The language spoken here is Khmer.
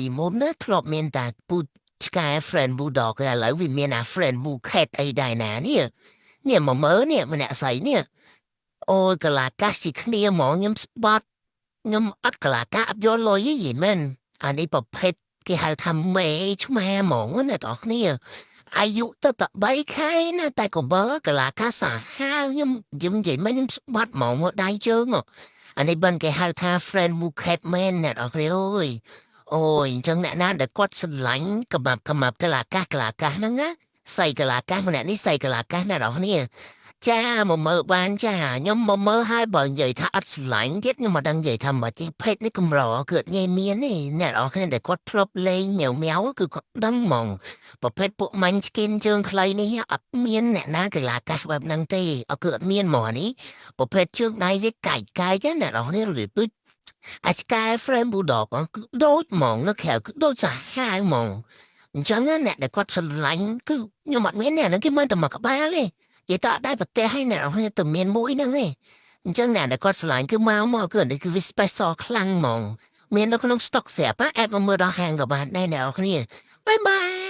ពីមុនណាធ្លាប់មានតែពូឆ្កែ friend bulldog ឥឡូវវាមានអា friend bull cat អីដែរណានេះមកមើលនេះម្នាក់ស្រីនេះអូយកលាកាសជាគ្នាហ្មងខ្ញុំស្បត់ខ្ញុំអត់កលាកាសអត់យកលុយទេយីមែនអានេះប្រភេទគេហៅថាមេឆ្មាហ្មងណាបងប្អូនអាយុទៅតែ3ខែណាតែក៏បើកលាកាសសាហាវខ្ញុំនិយាយមិនខ្ញុំស្បាត់ហ្មងមកដៃជើងអានេះបានគេហៅថា friend bucket man ណាបងប្អូនអើយអូយអញ្ចឹងអ្នកណាដែលគាត់ស្រឡាញ់កមាប់កលាកាសហ្នឹងណាใส่កលាកាសម្នាក់នេះใส่កលាកាសណាបងប្អូនចាមកមើលបានចាខ្ញុំមកមើលឲ្យបើនិយាយថាអត់ស្រឡាញ់ទៀតខ្ញុំមិនដឹងនិយាយថាមកទីភេទនេះកម្រគឺងាយមានទេអ្នកនរគ្នាដែលគាត់ធ្លាប់លេងмяវគឺគាត់ដឹងហ្មងប្រភេទពួកម៉ាញ់ស្គីនជើងខ្លីនេះអត់មានអ្នកណាកីឡាកាសបែបហ្នឹងទេអត់គឺអត់មានហ្មងនេះប្រភេទជើងដៃវាកាយទេអ្នកនរគ្នាឬពឹអាចកែ frame bulldog គឺដូចហ្មងនៅក្រៅគឺដូចសាហាវហ្មងអញ្ចឹងអ្នកដែលគាត់ស្រឡាញ់គឺខ្ញុំអត់មានអ្នកហ្នឹងគេមិនតែមកក្បាលទេនិយាយតើដែរប្រទេសឲ្យអ្នកគ្នាទៅមានមួយហ្នឹងឯងអញ្ចឹងអ្នកដែលគាត់ឆ្លាញ់គឺមកគឺនេះគឺវា special ខ្លាំងហ្មងមាននៅក្នុង stock ស្រាប់អែបមកមើលដល់ហាងក៏បានដែរអ្នកគ្នាបាយបាយ